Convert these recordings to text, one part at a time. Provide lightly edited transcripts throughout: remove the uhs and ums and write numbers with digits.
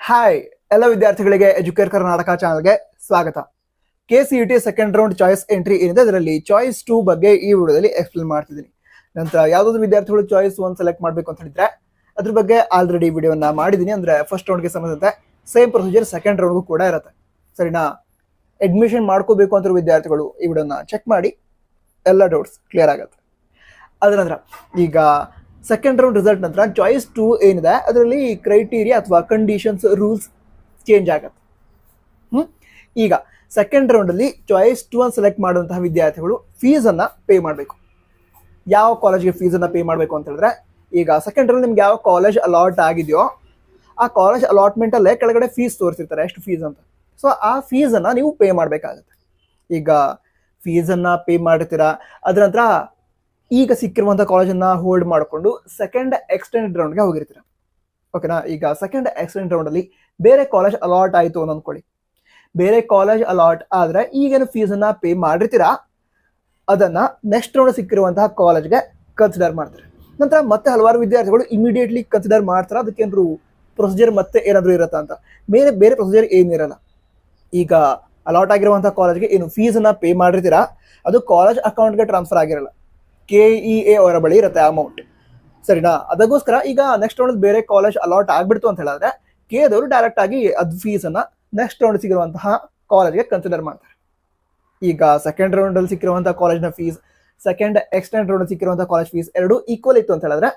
Hi ಎಲ್ಲ ವಿದ್ಯಾರ್ಥಿಗಳಿಗೆ Educare Karnataka ಚಾನಲ್ಗೆ ಸ್ವಾಗತ. KCET second round choice entry ಏನಿದೆ ಅದರಲ್ಲಿ ಚಾಯ್ಸ್ 2 ಬಗ್ಗೆ ಈ ವಿಡಿಯೋದಲ್ಲಿ ಎಕ್ಸ್ಪ್ಲೇನ್ ಮಾಡ್ತಿದ್ದೀನಿ. ನಂತರ ಯಾವುದಾದ್ರು ವಿದ್ಯಾರ್ಥಿಗಳು ಚಾಯ್ಸ್ 1 ಸೆಲೆಕ್ಟ್ ಮಾಡಬೇಕು ಅಂತ ಹೇಳಿದ್ರೆ ಅದ್ರ ಬಗ್ಗೆ ಆಲ್ರೆಡಿ ವಿಡಿಯೋನ ಮಾಡಿದ್ದೀನಿ. ಅಂದ್ರೆ ಫಸ್ಟ್ ರೌಂಡ್ಗೆ ಸಂಬಂಧಿಸಿದಂತೆ ಸೇಮ್ ಪ್ರೊಸೀಜರ್ ಸೆಕೆಂಡ್ ರೌಂಡ್ಗೂ ಕೂಡ ಇರುತ್ತೆ. ಸರಿನಾ? ಅಡ್ಮಿಷನ್ ಮಾಡ್ಕೋಬೇಕು ಅಂತ ವಿದ್ಯಾರ್ಥಿಗಳು ಈ ವಿಡಿಯೋನ ಚೆಕ್ ಮಾಡಿ, ಎಲ್ಲ ಡೌಟ್ಸ್ ಕ್ಲಿಯರ್ ಆಗುತ್ತೆ. ಅದರ ನಂತರ ಈಗ ಸೆಕೆಂಡ್ ರೌಂಡ್ ರಿಸಲ್ಟ್ ನಂತರ ಚಾಯ್ಸ್ 2 ಏನಿದೆ ಅದರಲ್ಲಿ ಕ್ರೈಟೀರಿಯಾ ಅಥವಾ ಕಂಡೀಷನ್ಸ್ ರೂಲ್ಸ್ ಚೇಂಜ್ ಆಗುತ್ತೆ. ಈಗ ಸೆಕೆಂಡ್ ರೌಂಡಲ್ಲಿ ಚಾಯ್ಸ್ 2 ಅನ್ನು ಸೆಲೆಕ್ಟ್ ಮಾಡುವಂತಹ ವಿದ್ಯಾರ್ಥಿಗಳು ಫೀಸನ್ನು ಪೇ ಮಾಡಬೇಕು. ಯಾವ ಕಾಲೇಜ್ಗೆ ಫೀಸನ್ನು ಪೇ ಮಾಡಬೇಕು ಅಂತ ಹೇಳಿದ್ರೆ, ಈಗ ಸೆಕೆಂಡ್ ರೌಂಡ್ ನಿಮ್ಗೆ ಯಾವ ಕಾಲೇಜ್ ಅಲಾಟ್ ಆಗಿದೆಯೋ ಆ ಕಾಲೇಜ್ ಅಲಾಟ್ಮೆಂಟಲ್ಲೇ ಕೆಳಗಡೆ ಫೀಸ್ ತೋರಿಸಿರ್ತಾರೆ ಎಷ್ಟು ಫೀಸ್ ಅಂತ. ಸೊ ಆ ಫೀಸನ್ನು ನೀವು ಪೇ ಮಾಡಬೇಕಾಗುತ್ತೆ. ಈಗ ಫೀಸನ್ನು ಪೇ ಮಾಡಿರ್ತೀರಾ, ಅದರ ನಂತರ ಈಗ ಸಿಕ್ಕಿರುವಂಥ ಕಾಲೇಜನ್ನು ಹೋಲ್ಡ್ ಮಾಡಿಕೊಂಡು ಸೆಕೆಂಡ್ ಎಕ್ಸ್ಟೆಂಡೆಡ್ ರೌಂಡ್ಗೆ ಹೋಗಿರ್ತೀರ. ಓಕೆನಾ? ಈಗ ಸೆಕೆಂಡ್ ಎಕ್ಸ್ಟೆಂಡೆಡ್ ರೌಂಡಲ್ಲಿ ಬೇರೆ ಕಾಲೇಜ್ ಅಲಾಟ್ ಆಯಿತು ಅಂತ ಅಂದ್ಕೊಳ್ಳಿ. ಬೇರೆ ಕಾಲೇಜ್ ಅಲಾಟ್ ಆದರೆ ಈಗೇನು ಫೀಸನ್ನು ಪೇ ಮಾಡಿರ್ತೀರಾ ಅದನ್ನು ನೆಕ್ಸ್ಟ್ ರೌಂಡ್ ಸಿಕ್ಕಿರುವಂತಹ ಕಾಲೇಜ್ಗೆ ಕನ್ಸಿಡರ್ ಮಾಡ್ತಾರೆ. ನಂತರ ಮತ್ತೆ ಹಲವಾರು ವಿದ್ಯಾರ್ಥಿಗಳು ಇಮಿಡಿಯೇಟ್ಲಿ ಕನ್ಸಿಡರ್ ಮಾಡ್ತಾರೆ. ಅದಕ್ಕೇನಾದ್ರು ಪ್ರೊಸೀಜರ್ ಮತ್ತೆ ಏನಾದರೂ ಇರುತ್ತಾ ಅಂತ. ಬೇರೆ ಪ್ರೊಸೀಜರ್ ಏನಿರಲ್ಲ. ಈಗ ಅಲಾಟ್ ಆಗಿರುವಂಥ ಕಾಲೇಜ್ಗೆ ಏನು ಫೀಸನ್ನು ಪೇ ಮಾಡಿರ್ತೀರಾ ಅದು ಕಾಲೇಜ್ ಅಕೌಂಟ್ಗೆ ಟ್ರಾನ್ಸ್ಫರ್ ಆಗಿರಲ್ಲ. KEA ಅವರ ಬಳಿ ಇರುತ್ತೆ ಅಮೌಂಟ್. ಸರಿನಾ? ಅದಕ್ಕೋಸ್ಕರ ಈಗ ನೆಕ್ಸ್ಟ್ ರೌಂಡ್ ಬೇರೆ ಕಾಲೇಜ್ ಅಲಾಟ್ ಆಗ್ಬಿಡ್ತು ಅಂತ ಹೇಳಿದ್ರೆ KEAದವರು ಡೈರೆಕ್ಟ್ ಆಗಿ ಅದು ಫೀಸನ್ನು ನೆಕ್ಸ್ಟ್ ರೌಂಡ್ ಸಿಗಿರುವಂತಹ ಕಾಲೇಜ್ಗೆ ಕನ್ಸಿಡರ್ ಮಾಡ್ತಾರೆ. ಈಗ ಸೆಕೆಂಡ್ ರೌಂಡಲ್ಲಿ ಸಿಕ್ಕಿರುವಂಥ ಕಾಲೇಜ್ನ ಫೀಸ್, ಸೆಕೆಂಡ್ ಎಕ್ಸ್ಟೆಂಡ್ ರೌಂಡ್ ಸಿಕ್ಕಿರುವಂಥ ಕಾಲೇಜ್ ಫೀಸ್ ಎರಡು ಈಕ್ವಲ್ ಇತ್ತು ಅಂತ ಹೇಳಿದ್ರೆ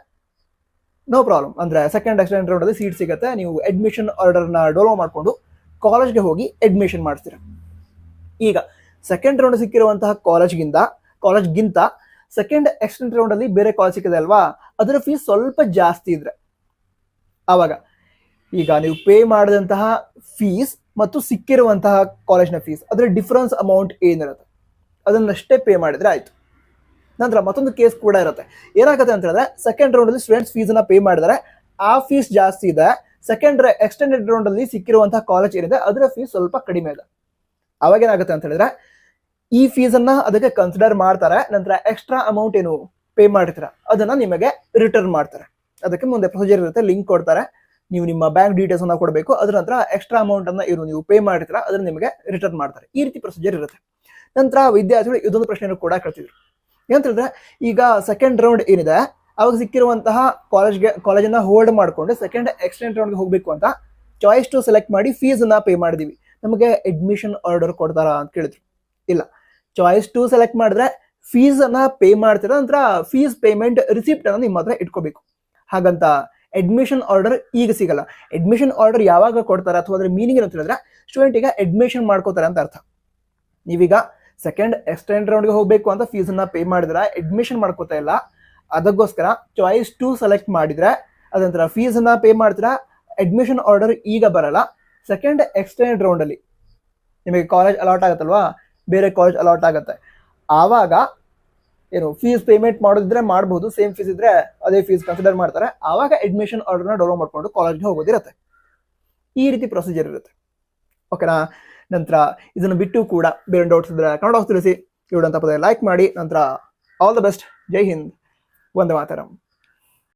ನೋ ಪ್ರಾಬ್ಲಮ್. ಅಂದರೆ ಸೆಕೆಂಡ್ ಎಕ್ಸ್ಟೆಂಡ್ ರೌಂಡಲ್ಲಿ ಸೀಟ್ ಸಿಗುತ್ತೆ, ನೀವು ಅಡ್ಮಿಷನ್ ಆರ್ಡರ್ನ ಡೌನ್ಲೋಡ್ ಮಾಡಿಕೊಂಡು ಕಾಲೇಜ್ಗೆ ಹೋಗಿ ಅಡ್ಮಿಷನ್ ಮಾಡಿಸ್ತೀರ. ಈಗ ಸೆಕೆಂಡ್ ರೌಂಡ್ ಸಿಕ್ಕಿರುವಂತಹ ಕಾಲೇಜ್ಗಿಂತ ಸೆಕೆಂಡ್ ಎಕ್ಸ್ಟೆಂಡ್ ರೌಂಡಲ್ಲಿ ಬೇರೆ ಕಾಲೇಜ್ ಸಿಕ್ಕಿದೆ ಅಲ್ವಾ, ಅದರ ಫೀಸ್ ಸ್ವಲ್ಪ ಜಾಸ್ತಿ ಇದ್ರೆ ಆವಾಗ ಈಗ ನೀವು ಪೇ ಮಾಡಿದಂತಹ ಫೀಸ್ ಮತ್ತು ಸಿಕ್ಕಿರುವಂತಹ ಕಾಲೇಜ್ನ ಫೀಸ್ ಅದರ ಡಿಫರೆನ್ಸ್ ಅಮೌಂಟ್ ಏನಿರುತ್ತೆ ಅದನ್ನಷ್ಟೇ ಪೇ ಮಾಡಿದ್ರೆ ಆಯಿತು. ನಂತರ ಮತ್ತೊಂದು ಕೇಸ್ ಕೂಡ ಇರುತ್ತೆ. ಏನಾಗುತ್ತೆ ಅಂತ ಹೇಳಿದ್ರೆ ಸೆಕೆಂಡ್ ರೌಂಡಲ್ಲಿ ಸ್ಟೂಡೆಂಟ್ಸ್ ಫೀಸನ್ನು ಪೇ ಮಾಡಿದರೆ ಆ ಫೀಸ್ ಜಾಸ್ತಿ ಇದೆ, ಸೆಕೆಂಡ್ ಎಕ್ಸ್ಟೆಂಡೆಡ್ ರೌಂಡಲ್ಲಿ ಸಿಕ್ಕಿರುವಂತಹ ಕಾಲೇಜ್ ಏನಿದೆ ಅದರ ಫೀಸ್ ಸ್ವಲ್ಪ ಕಡಿಮೆ ಇದೆ. ಅವಾಗ ಏನಾಗುತ್ತೆ ಅಂತ ಹೇಳಿದ್ರೆ ಈ ಫೀಸನ್ನು ಅದಕ್ಕೆ ಕನ್ಸಿಡರ್ ಮಾಡ್ತಾರೆ. ನಂತರ ಎಕ್ಸ್ಟ್ರಾ ಅಮೌಂಟ್ ಏನು ಪೇ ಮಾಡಿರ್ತೀರ ಅದನ್ನು ನಿಮಗೆ ರಿಟರ್ನ್ ಮಾಡ್ತಾರೆ. ಅದಕ್ಕೆ ಮುಂದೆ ಪ್ರೊಸೀಜರ್ ಇರುತ್ತೆ, ಲಿಂಕ್ ಕೊಡ್ತಾರೆ, ನೀವು ನಿಮ್ಮ ಬ್ಯಾಂಕ್ ಡೀಟೇಲ್ಸನ್ನು ಕೊಡಬೇಕು. ಅದರ ನಂತರ ಎಕ್ಸ್ಟ್ರಾ ಅಮೌಂಟನ್ನು ನೀವು ಪೇ ಮಾಡಿರ್ತೀರ ಅದನ್ನು ನಿಮಗೆ ರಿಟರ್ನ್ ಮಾಡ್ತಾರೆ. ಈ ರೀತಿ ಪ್ರೊಸೀಜರ್ ಇರುತ್ತೆ. ನಂತರ ವಿದ್ಯಾರ್ಥಿಗಳು ಇದೊಂದು ಪ್ರಶ್ನೆಯನ್ನು ಕೂಡ ಕೇಳ್ತಿದ್ರು. ಏನಂತ ಹೇಳಿದ್ರೆ, ಈಗ ಸೆಕೆಂಡ್ ರೌಂಡ್ ಏನಿದೆ ಅವಾಗ ಸಿಕ್ಕಿರುವಂತಹ ಕಾಲೇಜನ್ನು ಹೋಲ್ಡ್ ಮಾಡಿಕೊಂಡು ಸೆಕೆಂಡ್ ಎಕ್ಸ್ಟೆಂಡ್ ರೌಂಡ್ಗೆ ಹೋಗಬೇಕು ಅಂತ ಚಾಯ್ಸ್ 2 ಸೆಲೆಕ್ಟ್ ಮಾಡಿ ಫೀಸನ್ನು ಪೇ ಮಾಡಿದೀವಿ, ನಮಗೆ ಅಡ್ಮಿಷನ್ ಆರ್ಡರ್ ಕೊಡ್ತಾರಾ ಅಂತ ಕೇಳಿದ್ರು. ಇಲ್ಲ, ಚಾಯ್ಸ್ 2 ಸೆಲೆಕ್ಟ್ ಮಾಡಿದ್ರೆ ಫೀಸನ್ನು ಪೇ ಮಾಡ್ತೀರ, ನಂತರ ಫೀಸ್ ಪೇಮೆಂಟ್ ರಿಸಿಪ್ಟ್ ಅನ್ನು ನಿಮ್ಮ ಹತ್ರ ಇಟ್ಕೋಬೇಕು. ಹಾಗಂತ ಅಡ್ಮಿಷನ್ ಆರ್ಡರ್ ಈಗ ಸಿಗಲ್ಲ. ಅಡ್ಮಿಷನ್ ಆರ್ಡರ್ ಯಾವಾಗ ಕೊಡ್ತಾರೆ ಅಥವಾ ಅದ್ರ ಮೀನಿಂಗ್ ಅಂತ ಹೇಳಿದ್ರೆ ಸ್ಟೂಡೆಂಟ್ ಈಗ ಅಡ್ಮಿಷನ್ ಮಾಡ್ಕೋತಾರೆ ಅಂತ ಅರ್ಥ. ನೀವೀಗ ಸೆಕೆಂಡ್ ಎಕ್ಸ್ಟೆಂಡ್ ರೌಂಡ್ಗೆ ಹೋಗಬೇಕು ಅಂತ ಫೀಸನ್ನು ಪೇ ಮಾಡಿದ್ರೆ ಅಡ್ಮಿಷನ್ ಮಾಡ್ಕೋತಾ ಇಲ್ಲ. ಅದಕ್ಕೋಸ್ಕರ ಚಾಯ್ಸ್ 2 ಸೆಲೆಕ್ಟ್ ಮಾಡಿದ್ರೆ ಅದಂತರ ಫೀಸನ್ನು ಪೇ ಮಾಡ್ತೀರಾ, ಅಡ್ಮಿಷನ್ ಆರ್ಡರ್ ಈಗ ಬರಲ್ಲ. ಸೆಕೆಂಡ್ ಎಕ್ಸ್ಟೆಂಡ್ ರೌಂಡಲ್ಲಿ ನಿಮಗೆ ಕಾಲೇಜ್ ಅಲಾಟ್ ಆಗುತ್ತಲ್ವಾ, ಬೇರೆ ಕಾಲೇಜ್ ಅಲಾಟ್ ಆಗುತ್ತೆ, ಆವಾಗ ಏನು ಫೀಸ್ ಪೇಮೆಂಟ್ ಮಾಡೋದಿದ್ರೆ ಮಾಡ್ಬೋದು, ಸೇಮ್ ಫೀಸ್ ಇದ್ರೆ ಅದೇ ಫೀಸ್ ಕನ್ಸಿಡರ್ ಮಾಡ್ತಾರೆ. ಆವಾಗ ಅಡ್ಮಿಷನ್ ಆರ್ಡರ್ನ ಡೌನ್ಲೋಡ್ ಮಾಡ್ಕೊಂಡು ಕಾಲೇಜ್ಗೆ ಹೋಗೋದಿರುತ್ತೆ. ಈ ರೀತಿ ಪ್ರೊಸೀಜರ್ ಇರುತ್ತೆ. ಓಕೆನಾ? ನಂತರ ಇದನ್ನು ಬಿಟ್ಟು ಕೂಡ ಬೇರೆ ಡೌಟ್ಸ್ ಇದ್ರೆ ಕನ್ನಡ ತಿಳಿಸಿ. ಈ ವಿಡಿಯೋ ಅಂತ ಲೈಕ್ ಮಾಡಿ. ನಂತರ all the best. Jai Hind, Vande Mataram.